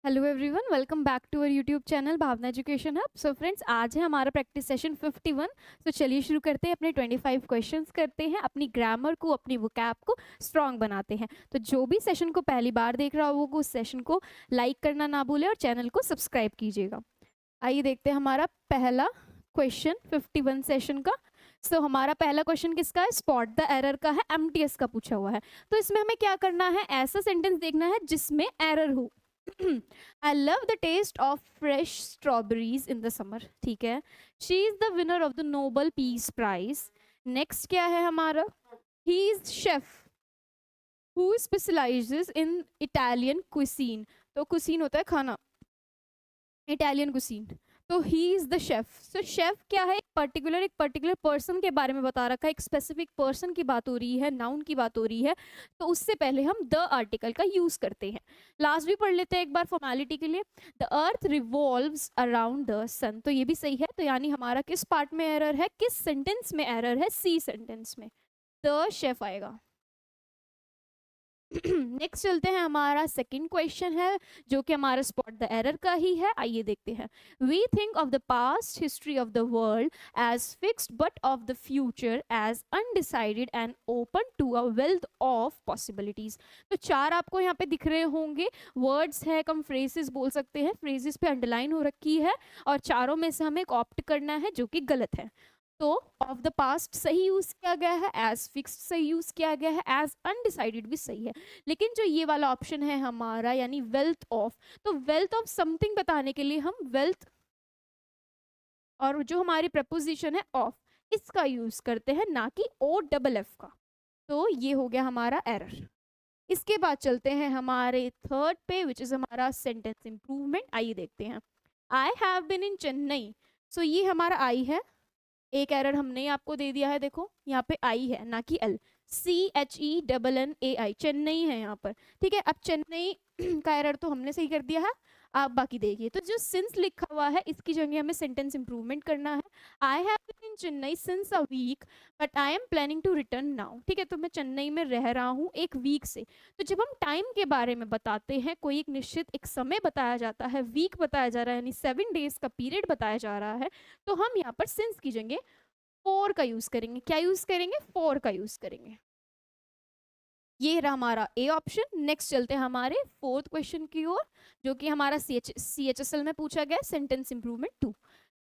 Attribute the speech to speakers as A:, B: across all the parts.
A: Hello everyone, welcome back to our YouTube channel Bhavna education hub. So friends, आज है हमारा practice session 51। तो चलिए शुरू करते हैं। अपने 25 क्वेश्चंस करते हैं, अपनी ग्रामर को, अपनी वोकैब को स्ट्रॉन्ग बनाते हैं। तो जो भी सेशन को पहली बार देख रहा होगा उस सेशन को लाइक करना ना भूले और चैनल को सब्सक्राइब कीजिएगा। आइए देखते हैं हमारा पहला क्वेश्चन 51 सेशन का। सो हमारा पहला क्वेश्चन किसका है? स्पॉट द एरर का है, एमटीएस का पूछा हुआ है। तो इसमें हमें क्या करना है? ऐसा सेंटेंस देखना है जिसमें एरर हो। I love the taste of fresh strawberries in the summer. ठीक है, she is the winner of the Nobel Peace Prize. Next क्या है हमारा? He is chef who specializes in Italian cuisine. तो cuisine होता है खाना, इटालियन कुसीन। तो he is the chef. So chef क्या है? एक पर्टिकुलर पर्सन के बारे में बता रखा है, एक स्पेसिफिक पर्सन की बात हो रही है, नाउन की बात हो रही है। तो उससे पहले हम द आर्टिकल का यूज करते हैं। लास्ट भी पढ़ लेते हैं एक बार फॉर्मेलिटी के लिए। The earth revolves around the sun. तो ये भी सही है। तो यानी हमारा किस पार्ट में एरर है, किस सेंटेंस में एरर है? सी सेंटेंस में द शेफ आएगा। नेक्स्ट चलते हैं, हमारा सेकंड क्वेश्चन है जो कि हमारा स्पॉट द एरर का ही है। आइए देखते हैं। We think of the past history of the world as fixed but of the future as undecided and open to a wealth of possibilities. तो चार आपको यहाँ पे दिख रहे होंगे, वर्ड्स है, कम फ्रेजेस बोल सकते हैं, फ्रेजेस पे अंडरलाइन हो रखी है और चारों में से हमें एक ऑप्ट करना है जो कि गलत है। तो ऑफ द पास्ट सही यूज किया गया है, एज फिक्स्ड सही यूज किया गया है, एज अनडिसाइडेड भी सही है। लेकिन जो ये वाला ऑप्शन है हमारा यानी वेल्थ ऑफ, तो वेल्थ ऑफ समथिंग बताने के लिए हम वेल्थ और जो हमारी प्रपोजिशन है ऑफ, इसका यूज करते हैं, ना कि ओ डबल एफ का। तो ये हो गया हमारा एरर। इसके बाद चलते हैं हमारे थर्ड पे, विच इज हमारा सेंटेंस इंप्रूवमेंट। आइए देखते हैं। आई हैव बिन इन चेन्नई। सो ये हमारा आई है, एक एरर हमने आपको दे दिया है, देखो यहाँ पे आई है ना कि एल। CHENNAI, चेन्नई है यहाँ पर। ठीक है, अब चेन्नई का एरर तो हमने सही कर दिया है। आप बाकी देखिए, तो जो सिंस लिखा हुआ है इसकी जगह हमें सेंटेंस इंप्रूवमेंट करना है। I have been in Chennai since a week but I am planning to return now. ठीक है, तो मैं चेन्नई में रह रहा हूँ एक वीक से। तो जब हम टाइम के बारे में बताते हैं, कोई एक निश्चित एक समय बताया जाता है, वीक बताया जा रहा है, यानी 7 डेज का पीरियड बताया जा रहा है, तो हम यहाँ पर सिंस की जगह फोर का यूज करेंगे। क्या यूज करेंगे? फोर का यूज करेंगे। ये रहा हमारा ए ऑप्शन। नेक्स्ट चलते हैं हमारे फोर्थ क्वेश्चन की ओर, जो कि हमारा CHSL में पूछा गया, sentence improvement 2।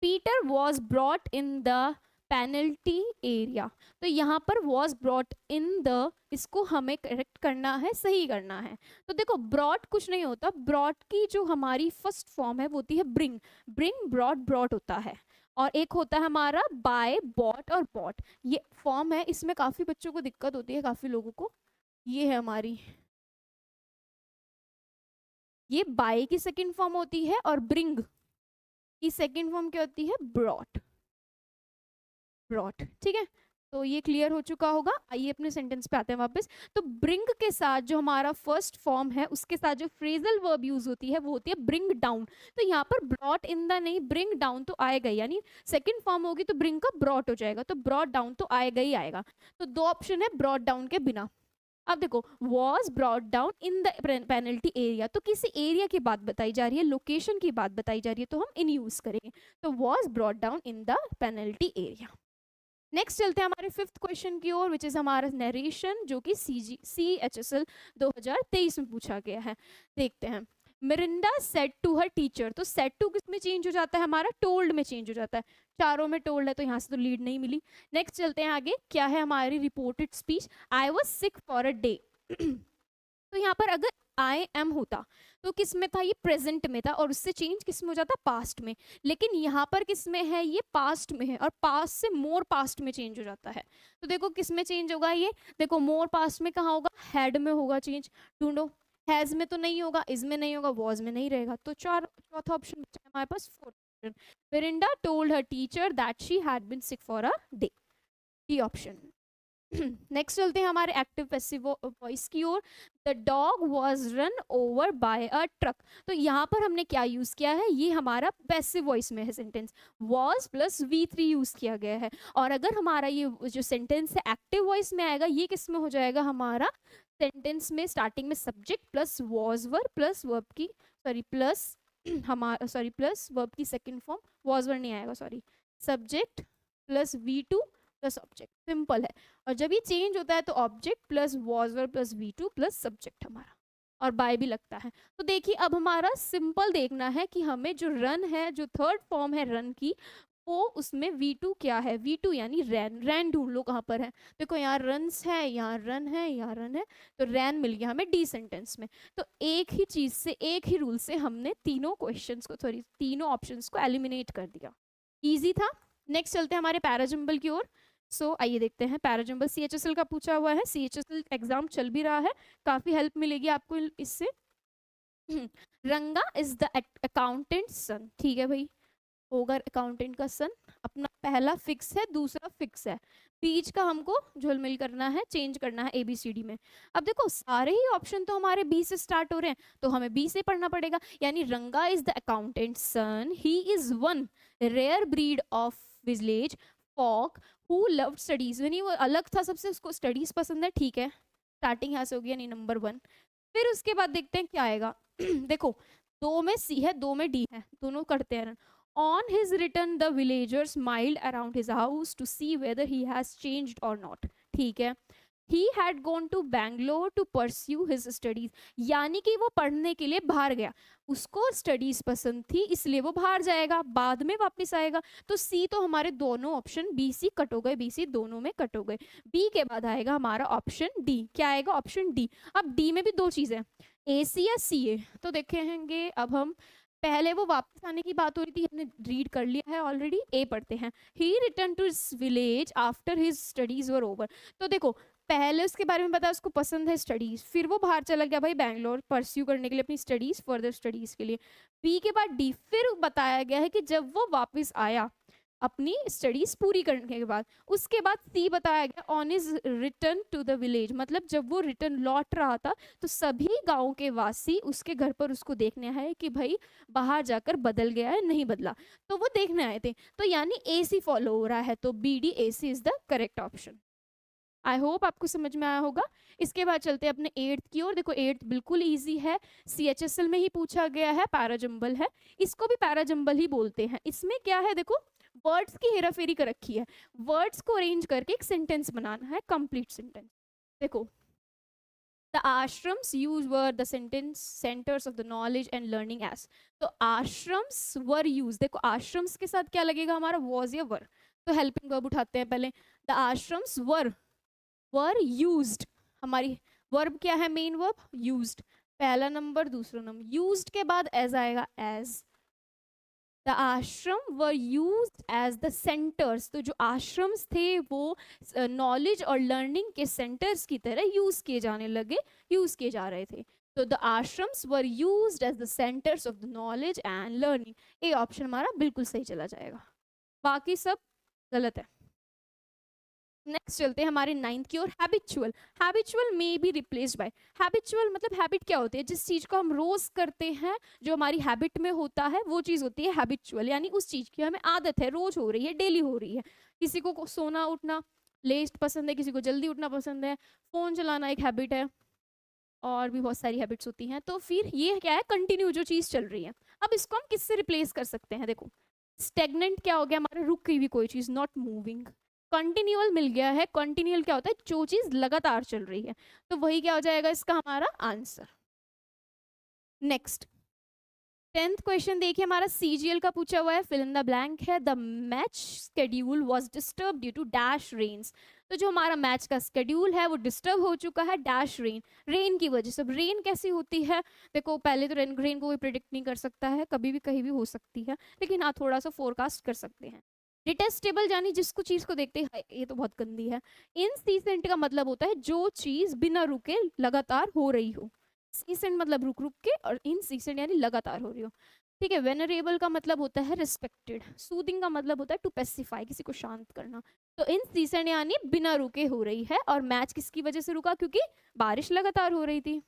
A: Peter was brought in the penalty area. तो यहाँ पर वॉज ब्रॉट इन द, इसको हमें करेक्ट करना है, सही करना है। तो देखो, ब्रॉट कुछ नहीं होता, ब्रॉट की जो हमारी फर्स्ट फॉर्म है वो होती है ब्रिंग। ब्रिंग, ब्रॉट, ब्रॉट होता है। और एक होता है हमारा बाय, बॉट और बॉट, ये फॉर्म है। इसमें काफी बच्चों को दिक्कत होती है, काफी लोगों को। ये है हमारी, ये बाय की सेकंड फॉर्म होती है और ब्रिंग की सेकंड फॉर्म क्या होती है? Brought, brought. ठीक है, तो ये क्लियर हो चुका होगा। आइए अपने सेंटेंस पे आते हैं वापस। तो ब्रिंग के साथ जो हमारा फर्स्ट फॉर्म है उसके साथ जो फ्रेजल वर्ब यूज होती है वो होती है ब्रिंग डाउन। तो यहाँ पर ब्रॉट इन द नहीं, ब्रिंग डाउन तो आएगा, यानी सेकंड फॉर्म होगी तो ब्रिंग का ब्रॉट हो जाएगा, तो ब्रॉट डाउन तो आएगा ही आएगा। तो दो ऑप्शन है ब्रॉट डाउन के बिना। अब देखो, was brought down in the penalty area, तो किसी एरिया की बात बताई जा रही है, लोकेशन की बात बताई जा रही है, तो हम इन यूज करेंगे। तो was brought down in the penalty area. Next चलते हैं हमारे फिफ्थ क्वेश्चन की ओर, विच इज हमारा नरेशन, जो कि CHSL 2023 में पूछा गया है। देखते हैं। Miranda said to her teacher. तो सेड टू किस में चेंज हो जाता है? हमारा टोल्ड में चेंज हो जाता है। चारों में टोल्ड है तो यहाँ से तो लीड नहीं मिली। नेक्स्ट चलते हैं आगे, क्या है हमारी reported speech? I was sick for a day. तो यहाँ पर अगर आई एम होता तो किस में था? ये प्रेजेंट में था, और उससे चेंज किस में हो जाता? पास्ट में। लेकिन यहाँ पर किस में है? ये पास्ट में है, और पास्ट से मोर पास्ट में चेंज हो जाता है। तो देखो किस में चेंज होगा? ये देखो, मोर पास्ट में कहाँ होगा? हैड में होगा चेंज। ढूंढो, हैज में तो नहीं होगा, इज में नहीं होगा, वॉज में नहीं रहेगा। तो चौथा ऑप्शन बचा है हमारे पास, fourth option. Miranda told her teacher that she had been sick for a day, D option. Next चलते हैं हमारे एक्टिव पैसिव वॉइस की ओर। The dog was run over by a truck. तो यहाँ पर हमने क्या यूज किया है? ये हमारा पैसिव वॉइस में है sentence, was plus V3 use किया गया है। और अगर हमारा ये जो सेंटेंस है एक्टिव वॉइस में आएगा, ये किस में हो जाएगा? हमारा सेंटेंस में स्टार्टिंग में subject plus was verb plus verb की सॉरी प्लस हमारा सॉरी प्लस वर्ब की सेकंड फॉर्म वॉज वर नहीं आएगा, sorry subject plus V2 plus object, simple है। और जब ये चेंज होता है तो object plus was were plus V2 plus subject हमारा, और बाय भी लगता है। तो देखिए अब हमारा सिंपल देखना है कि हमें जो रन है, जो थर्ड फॉर्म है रन की, वो उसमें V2 क्या है, V2 यानी रैन। रैन ढूंढ लो कहाँ पर है, देखो यहाँ रन्स है, यहाँ रन है, यहाँ रन है, तो रैन मिल गया हमें डी सेंटेंस में। तो एक ही चीज से, एक ही रूल से हमने तीनों क्वेश्चंस को, सॉरी तीनों ऑप्शंस को एलिमिनेट कर दिया। इजी था। नेक्स्ट चलते हैं हमारे पैराजम्बल की ओर। सो आइए देखते हैं पैराजम्बल। CHSL का पूछा हुआ है, CHSL एग्जाम चल भी रहा है, काफी हेल्प मिलेगी आपको इससे। रंगा इज द अकाउंटेंट सन, ठीक है भाई, होगा अकाउंटेंट का सन। अपना पहला फिक्स है, दूसरा फिक्स है, बीच का हमको झुलमिल करना है, चेंज करना है ABCD में। अब देखो सारे ही ऑप्शन तो हमारे बी से स्टार्ट हो रहे हैं, तो हमें बी से पढ़ना पड़ेगा। यानी Ranga is the accountant son, he is one rare breed of village folk who loved studies. यानी वो अलग था सबसे, उसको स्टडीज पसंद है, ठीक है, स्टार्टिंग यहाँ से होगी, यानी नंबर 1। फिर उसके बाद देखते हैं क्या आएगा। देखो 2 में C है, 2 में D है, दोनों करते हैं। On his return, the villagers smiled around his house to see whether he has changed or not. ठीक है, he had gone to Bangalore to pursue his studies, यानी कि वो पढ़ने के लिए बाहर गया, उसको स्टडीज पसंद थी इसलिए वो बाहर जाएगा, बाद में वापस आएगा। तो C तो हमारे दोनों ऑप्शन BC कट हो गए, BC दोनों में कट हो गए। B के बाद आएगा हमारा ऑप्शन D, क्या आएगा ऑप्शन D। अब D में भी 2 चीजें, AC या CA, तो देखेंगे अब हम। पहले वो वापस आने की बात हो रही थी, हमने रीड कर लिया है ऑलरेडी, ए पढ़ते हैं। He return to his village after his studies were over. तो देखो पहले उसके बारे में बताया, उसको पसंद है स्टडीज, फिर वो बाहर चला गया भाई बैंगलोर परस्यू करने के लिए अपनी स्टडीज, फर्दर स्टडीज के लिए। बी के बाद डी, फिर बताया गया है कि जब वो वापस आया अपनी स्टडीज पूरी करने के बाद, उसके बाद सी बताया गया on his return to the village, मतलब जब वो रिटर्न लौट रहा था तो सभी गांव के वासी उसके घर पर उसको देखने आए कि भाई बाहर जाकर बदल गया है नहीं बदला, तो वो देखने आए थे। तो यानी ए सी फॉलो हो रहा है, तो BD AC is the correct option. I hope आपको समझ में आया होगा। इसके बाद चलते हैं अपने 8th की ओर। देखो 8th बिल्कुल इजी है, CHSL में ही पूछा गया है, पैराजम्बल है, इसको भी पैराजम्बल ही बोलते हैं। इसमें क्या है, देखो वर्ड्स की हेराफेरी कर रखी है, वर्ड्स को अरेंज करके एक सेंटेंस बनाना है, कंप्लीट सेंटेंस। देखो the ashrams use were the sentence centres of the knowledge and learning S. तो आश्रम्स वर यूज, देखो आश्रम्स के साथ क्या लगेगा हमारा, वॉज या वर, तो हेल्पिंग वर्ब उठाते हैं पहले। द आश्रम्स वर यूज्ड, हमारी वर्ब क्या है, मेन वर्ब यूज्ड, पहला नंबर दूसरा नंबर, यूज्ड के बाद एज आएगा as. The ashram were used as the centres, तो जो आश्रम्स थे वो नॉलेज और लर्निंग के सेंटर्स की तरह यूज किए जाने लगे, यूज किए जा रहे थे। तो the ashrams were used as the centres of the knowledge and learning, ये ऑप्शन हमारा बिल्कुल सही चला जाएगा, बाकी सब गलत है। नेक्स्ट चलते हैं हमारे 9th की ओर। हैबिचुअल, हैबिचुअल में बी रिप्लेस्ड बाय। हैबिचुअल मतलब हैबिट क्या होती है, जिस चीज को हम रोज करते हैं, जो हमारी हैबिट में होता है वो चीज होती है हैबिचुअल, यानी उस चीज की हमें आदत है, रोज हो रही है, डेली हो रही है। किसी को सोना उठना लेट पसंद है, किसी को जल्दी उठना पसंद है, फोन चलाना एक हैबिट है, और भी बहुत सारी हैबिट्स होती हैं। तो फिर ये क्या है, कंटिन्यू जो चीज चल रही है। अब इसको हम किससे रिप्लेस कर सकते हैं, देखो स्टेगनेंट क्या हो गया हमारा, रुक गई हुई कोई चीज, नॉट मूविंग। कंटिन्यूअल मिल गया है, कंटिन्यूअल क्या होता है, जो चीज लगातार चल रही है, तो वही क्या हो जाएगा इसका हमारा आंसर। नेक्स्ट 10th क्वेश्चन देखिए हमारा CGL का पूछा हुआ है, फिल इन द ब्लैंक है। The match schedule was disturb due to dash rains. तो जो हमारा मैच का स्केड्यूल है वो डिस्टर्ब हो चुका है डैश रेन, रेन की वजह से। रेन कैसी होती है, देखो पहले तो रेन को कोई प्रिडिक्ट नहीं कर सकता है, कभी भी कहीं भी हो सकती है, लेकिन हाँ थोड़ा सा फोरकास्ट कर सकते हैं। डिटेस्टेबल यानी जिसको चीज को देखते हैं ये तो बहुत गंदी है। इनसीसेंट का मतलब होता है जो चीज बिना रुके लगातार हो रही हो, सीसेंट मतलब रुक रुक के, और इनसीसेंट यानी लगातार हो रही हो, ठीक है। वेनरेबल का मतलब होता है रिस्पेक्टेड। सूदिंग का मतलब होता है टू पेसिफाई, किसी को शांत करना। तो इनसीसेंट यानी बिना रुके हो रही है, और मैच किसकी वजह से रुका, क्योंकि बारिश लगातार हो रही थी।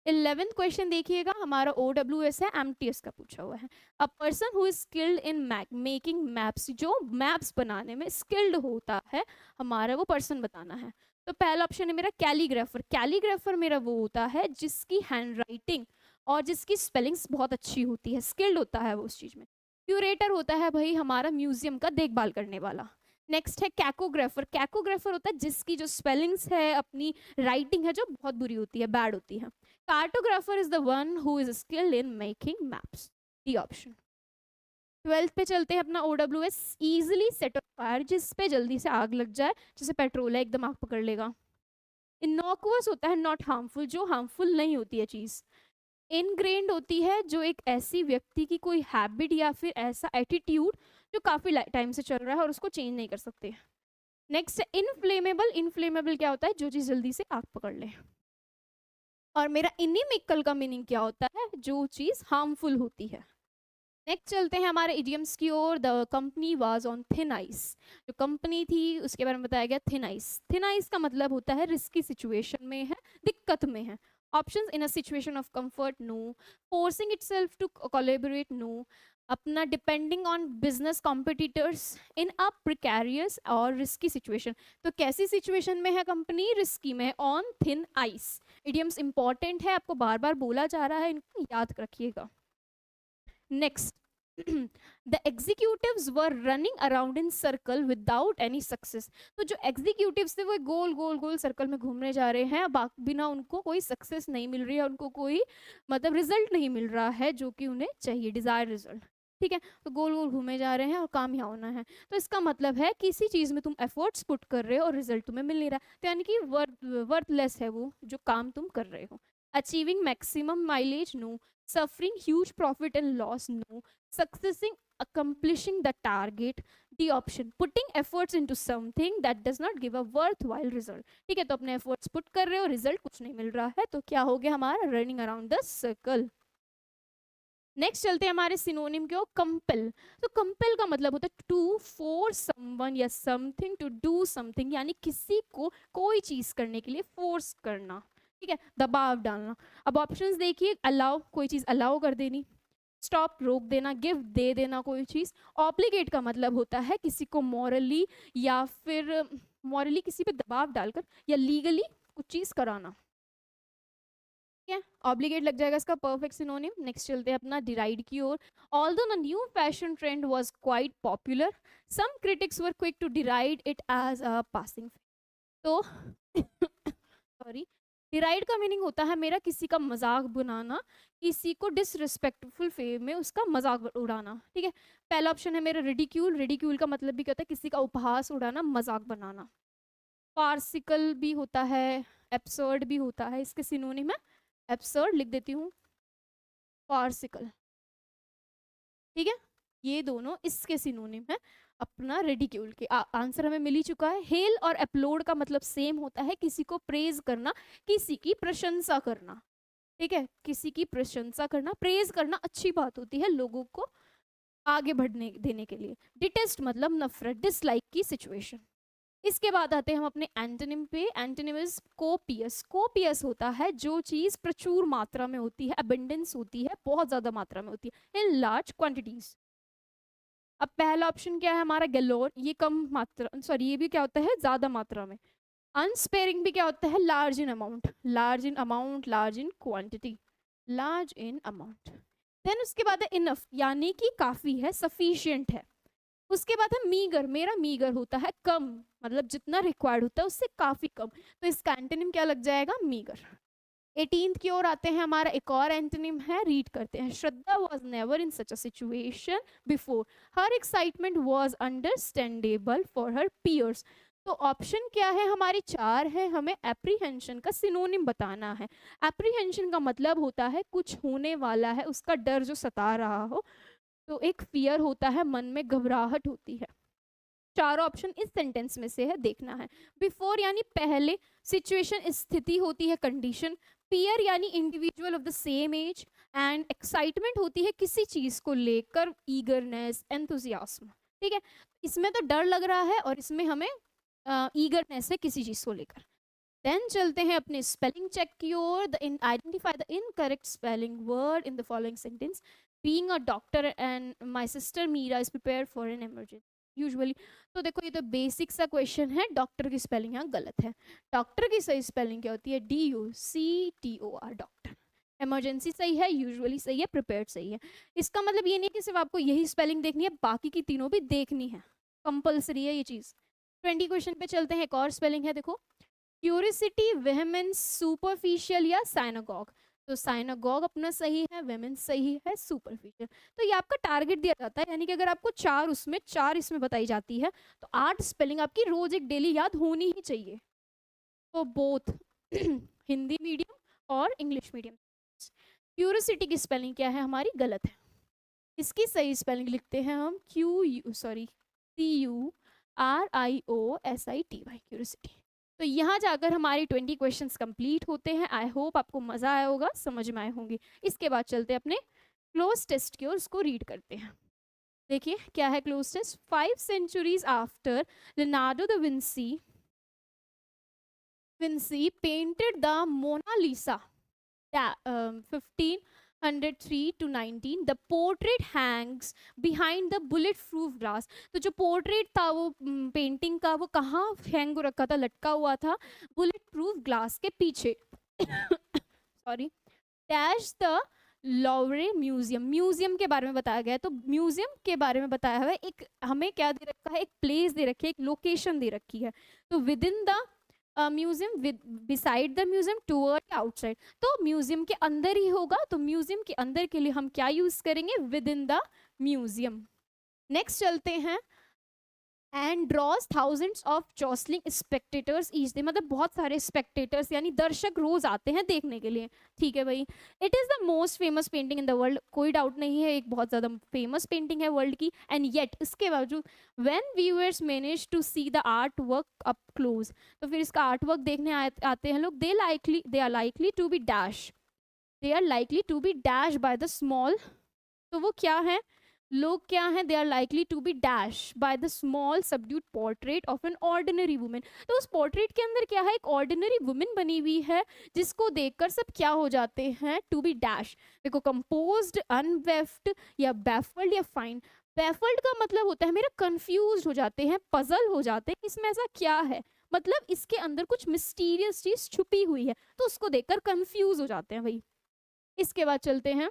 A: 11th क्वेश्चन देखिएगा हमारा OWS है, MTS का पूछा हुआ है। A person who is skilled in making maps, जो मैप्स बनाने में स्किल्ड होता है हमारा, वो पर्सन बताना है। तो पहला ऑप्शन है मेरा कैलीग्राफर। कैलीग्राफर मेरा वो होता है जिसकी हैंड राइटिंग और जिसकी स्पेलिंग्स बहुत अच्छी होती है, स्किल्ड होता है वो उस चीज़ में। क्यूरेटर होता है भाई हमारा म्यूजियम का देखभाल करने वाला। नेक्स्ट है कैकोग्राफर। कैकोग्राफर होता है जिसकी जो स्पेलिंग्स है, अपनी राइटिंग है जो बहुत बुरी होती है, बैड होती है। Cartographer is the one who is skilled in making maps. D option. 12th पे चलते हैं अपना OWS, easily set of fire, जिस पे जल्दी से आग लग जाए, जैसे पेट्रोल है एकदम आग पकड़ लेगा। इनोकुअस होता है नॉट हार्मफुल, जो हार्मफुल नहीं होती है चीज़। इनग्रेन्ड होती है जो एक ऐसी व्यक्ति की कोई हैबिट या फिर ऐसा एटीट्यूड जो काफ़ी टाइम से चल रहा है और उसको चेंज नहीं कर सकते। नेक्स्ट है इनफ्लेमेबल। इनफ्लेमेबल क्या होता है, जो चीज़ जल्दी से आग पकड़ ले। और मेरा इनिमिकल का मीनिंग क्या होता है, जो चीज़ हार्मफुल होती है। नेक्स्ट चलते हैं हमारे इडियम्स की ओर। The company was on thin ice. जो कंपनी थी उसके बारे में बताया गया थिन आइस। थिन आइस का मतलब होता है रिस्की सिचुएशन में है, दिक्कत में है। Options in a situation of comfort no, forcing itself to collaborate no, अपना depending on business competitors, in a precarious और रिस्की सिचुएशन। तो कैसी सिचुएशन में है कंपनी, रिस्की में, on thin ice. Idioms important है, आपको बार बार बोला जा रहा है, इनको याद रखिएगा। Next, the executives were running around in circle without any success. तो जो executives थे वो गोल गोल गोल सर्कल में घूमने जा रहे हैं, बिना उनको कोई सक्सेस नहीं मिल रही है, उनको कोई मतलब रिजल्ट नहीं मिल रहा है जो कि उन्हें चाहिए, डिजायर रिजल्ट। ठीक है, तो गोल गोल घूमे जा रहे हैं और काम यहाँ होना है। तो इसका मतलब है किसी चीज़ में तुम एफर्ट्स पुट कर रहे हो और रिजल्ट तुम्हें मिल नहीं रहा, तो यानी कि वर्थलेस है वो जो काम तुम कर रहे हो। Achieving maximum mileage no, suffering huge profit and loss no, succeeding accomplishing the target the option, putting efforts into something that does not give a worthwhile result। ठीक है, तो अपने efforts put कर रहे हो, रिजल्ट कुछ नहीं मिल रहा है, तो क्या हो गया हमारा running around the circle. Next चलते हैं हमारे सिनोनिम के, कंपेल। तो कंपेल का मतलब होता है टू फोर्स समवन या समथिंग टू डू समथिंग, यानी किसी को कोई चीज करने के लिए फोर्स करना। ठीक है, दबाव डालना। अब ऑप्शंस देखिए, अलाउ, कोई चीज अलाउ कर देनी, स्टॉप, रोक देना, गिफ्ट, दे देना कोई चीज। ऑब्लिगेट का मतलब होता है किसी को मॉरली या फिर मॉरली किसी पे दबाव डालकर या लीगली कुछ चीज कराना। ठीक है, ऑब्लिगेट लग जाएगा इसका परफेक्ट सिनोनिम। नेक्स्ट चलते हैं अपना डिराइड की ओर। Although the new fashion trend was quite popular, some critics were quick to deride it as a passing. तो सॉरी, डिराइड का मीनिंग होता है मेरा किसी का मजाक बनाना, किसी को डिसरिस्पेक्टफुल वे में उसका मजाक उड़ाना। ठीक है, पहला ऑप्शन है मेरा रिडिक्यूल। रिडिक्यूल का मतलब भी क्या होता है, किसी का उपहास उड़ाना, मजाक बनाना। फार्सिकल भी होता है, एब्सर्ड भी होता है, इसके सिनोनिम है एब्सर्ड, लिख देती हूँ फार्सिकल। ठीक है, ये दोनों इसके सिनोनिम है अपना रिडिक्यूल के। आंसर हमें मिल ही चुका है। हेल और अपलोड का मतलब सेम होता है, किसी को प्रेज करना, किसी की प्रशंसा करना। ठीक है, किसी की प्रशंसा करना, प्रेज करना अच्छी बात होती है लोगों को आगे बढ़ने देने के लिए। डिटेस्ट मतलब नफरत, डिसलाइक की सिचुएशन। इसके बाद आते हैं हम अपने एंटोनिम पे। Antonym is copious. कोपियस होता है जो चीज प्रचुर मात्रा में होती है, अबंडेंस होती है, बहुत ज्यादा मात्रा में होती है, इन लार्ज क्वांटिटीज। अब पहला ऑप्शन क्या है हमारा, गैलोर, ये कम मात्रा, सॉरी ये भी क्या होता है ज्यादा मात्रा में। अनस्पेयरिंग भी क्या होता है, large in amount, large in amount, large in quantity, large in amount. Then उसके बाद है इनफ, यानी कि काफी है, सफिशिएंट है। उसके बाद है मीगर, मेरा मीगर होता है कम, मतलब जितना रिक्वायर्ड होता है उससे काफी कम, तो इसका एंटोनिम क्या लग जाएगा, मीगर। 18th की ओर आते हैं, हमारा एक और एंटोनिम है, रीड करते हैं। Shraddha was never in such a situation before, her excitement was understandable for her peers. तो ऑप्शन क्या है हमारी, 4 है, हमें एप्रीहेंशन का सिनोनिम बताना है। एप्रीहेंशन का मतलब होता है कुछ होने वाला है, उसका डर जो सता रहा हो, तो एक फियर होता है, मन में घबराहट होती है। चारों ऑप्शन इस सेंटेंस में से है, देखना है। बिफोर यानी पहले, सिचुएशन स्थिति होती है, कंडीशन, पीयर यानी individual of the same age, and excitement होती है किसी चीज को लेकर, ईगरनेस, एंथुजियाज्म। ठीक है, इसमें तो डर लग रहा है और इसमें हमें ईगरनेस है किसी चीज को लेकर। देन चलते हैं अपने स्पेलिंग चेक की ओर। Identify the incorrect spelling word in the following sentence. Being a doctor and my sister Meera is prepared for an emergency usually. तो देखो ये तो बेसिक सा क्वेश्चन है, डॉक्टर की स्पेलिंग यहाँ गलत है। डॉक्टर की सही स्पेलिंग क्या होती है, DUCTOR, डॉक्टर। इमरजेंसी सही है, यूजुअली सही है, प्रिपेयर्ड सही है। इसका मतलब ये नहीं कि सिर्फ आपको यही स्पेलिंग देखनी है, बाकी की तीनों भी देखनी है, कंपल्सरी है ये चीज़। 20 क्वेश्चन पे चलते हैं। एक और स्पेलिंग है, देखो, क्यूरिसिटी, वेहमेंस, सुपरफिशियल या साइनागॉग। तो साइनागॉग अपना सही है, वेहमेंस सही है, सुपरफिशियल। तो ये आपका टारगेट दिया जाता है, यानी कि अगर आपको 4 उसमें 4 इसमें बताई जाती है तो 8 स्पेलिंग आपकी रोज एक डेली याद होनी ही चाहिए। तो बोथ हिंदी मीडियम और इंग्लिश मीडियम। क्यूरिसिटी की स्पेलिंग क्या है हमारी? गलत है। इसकी सही स्पेलिंग लिखते हैं हम CURIOSITY, क्यूरिसिटी। तो यहाँ जाकर हमारी 20 क्वेश्चंस कंप्लीट होते हैं। आई होप आपको मजा आया होगा, समझ में आए होंगे। इसके बाद चलते हैं अपने क्लोज टेस्ट की ओर, उसको रीड करते हैं। देखिए क्या है cloze test. 5 centuries after Leonardo da Vinci painted the Mona Lisa 1503 to 19, the portrait hangs behind the bullet-proof glass। तो जो पोर्ट्रेट था वो पेंटिंग का, वो कहाँ हैंग हो रखा था, लटका हुआ था? बुलेट प्रूफ ग्लास के पीछे। Sorry. Dash the Louvre museum. Museum के बारे में बताया गया है। तो म्यूजियम के बारे में बताया हुआ है। एक हमें क्या दे रखा है? एक प्लेस दे रखी है, एक लोकेशन दे रखी है। तो with in the museum, beside the museum, toward, outside. तो म्यूजियम के अंदर ही होगा, तो म्यूजियम के अंदर के लिए हम क्या यूज करेंगे? Within the museum. Next चलते हैं। And draws thousands of jostling spectators each day. मतलब बहुत सारे स्पेक्टेटर्स यानी दर्शक रोज आते हैं देखने के लिए। ठीक है भाई। It is the most famous painting in the world. कोई डाउट नहीं है, एक बहुत ज्यादा फेमस पेंटिंग है वर्ल्ड की। एंड येट, इसके बावजूद, when viewers manage to see the art work up close, तो फिर इसका आर्ट वर्क देखने आते हैं लोग, they are likely to be dash, they are likely to be dash by the small. तो वो क्या है? लोग क्या हैं? दे are likely to be dash by the small subdued portrait of an ordinary women. तो उस पोर्ट्रेट के अंदर क्या है? एक ऑर्डिनरी वुमेन बनी हुई है, जिसको देखकर सब क्या हो जाते हैं? To be dash. देखो, कंपोज्ड, अनवेफ्ड या बैफल्ड या फाइन। बैफल्ड का मतलब होता है मेरा कंफ्यूज हो जाते हैं, पजल हो जाते हैं, इसमें ऐसा क्या है, मतलब इसके अंदर कुछ मिस्टीरियस चीज छुपी हुई है, तो उसको देखकर कंफ्यूज हो जाते हैं भाई। इसके बाद चलते हैं।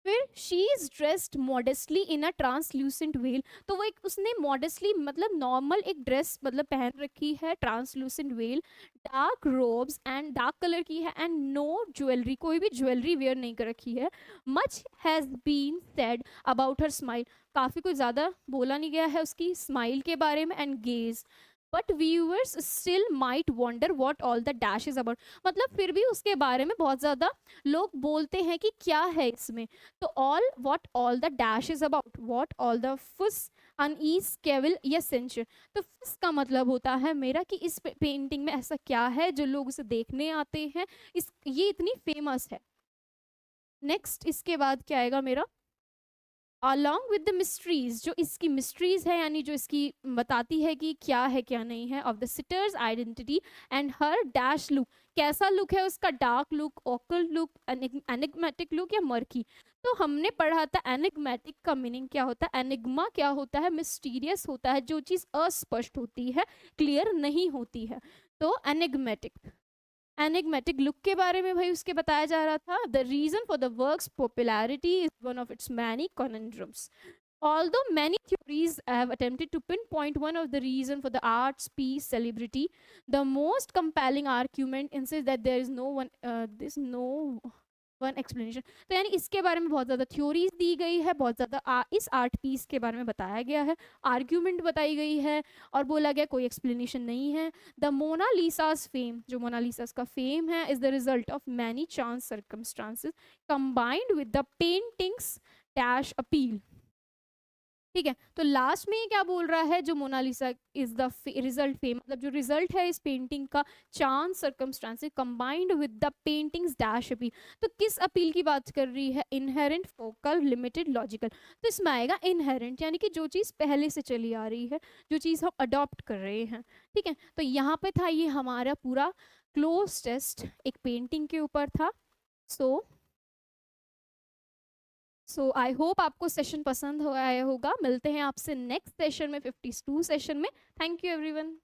A: फिर she is dressed modestly in a translucent well. तो वो एक, उसने मॉडेस्टली मतलब नॉर्मल एक ड्रेस मतलब पहन रखी है, translucent well, dark ropes and dark colour की है, एंड नो ज्वेलरी, कोई भी ज्वेलरी वेयर नहीं कर रखी है। Much has been said about her smile. काफ़ी कुछ ज़्यादा बोला नहीं गया है उसकी स्माइल के बारे में। And gauge, but viewers still might wonder what all the dash is about. मतलब फिर भी उसके बारे में बहुत ज़्यादा लोग बोलते हैं कि क्या है इसमें। तो all, what all the dash is about, what all the फुस, अनईज, केविल या सेंचर। तो फुस का मतलब होता है मेरा कि इस पेंटिंग में ऐसा क्या है जो लोग उसे देखने आते हैं, ये इतनी फेमस है। नेक्स्ट इसके बाद क्या आएगा मेरा? अलॉन्ग विद द मिस्ट्रीज, जो इसकी मिस्ट्रीज है यानी जो इसकी बताती है कि क्या है क्या नहीं है, of the seaters identity and her dash look. कैसा लुक है उसका? Dark look, occult look, enigmatic look या मर्की। तो हमने पढ़ा था एनिग्मेटिक का मीनिंग क्या होता है? एनिग्मा क्या होता है? मिस्टीरियस होता है, जो चीज़ अस्पष्ट होती है, क्लियर नहीं होती है, तो एनिग्मेटिक। एनिग्मेटिक लुक के बारे में भाई उसके बताया जा रहा था। The reason for the work's popularity is one of its many conundrums. Although many theories have attempted to pinpoint one of the reason for the art's piece celebrity, the most compelling argument insists that there's no one explanation. तो यानी इसके बारे में बहुत ज़्यादा theories दी गई है, बहुत ज़्यादा इस आर्ट पीस के बारे में बताया गया है, आर्ग्यूमेंट बताई गई है, और बोला गया कोई एक्सप्लेनेशन नहीं है। द मोनालिसास फेम, जो मोनालिसास का फेम है, is the result of many chance circumstances combined with the paintings dash appeal. ठीक है। तो लास्ट में ये क्या बोल रहा है? जो Mona Lisa is the result fame, मतलब जो रिजल्ट है इस पेंटिंग का, chance circumstances combined with the paintings dash appeal. तो किस अपील की बात कर रही है? Inherent, focal, limited, logical. तो इसमें आएगा इनहेरेंट, यानी कि जो चीज़ पहले से चली आ रही है, जो चीज़ हम अडॉप्ट कर रहे हैं। ठीक है। तो यहाँ पे था ये हमारा पूरा क्लोज टेस्ट एक पेंटिंग के ऊपर था। सो आई होप आपको सेशन पसंद आया होगा। मिलते हैं आपसे नेक्स्ट सेशन में, 52 सेशन में। Thank you everyone.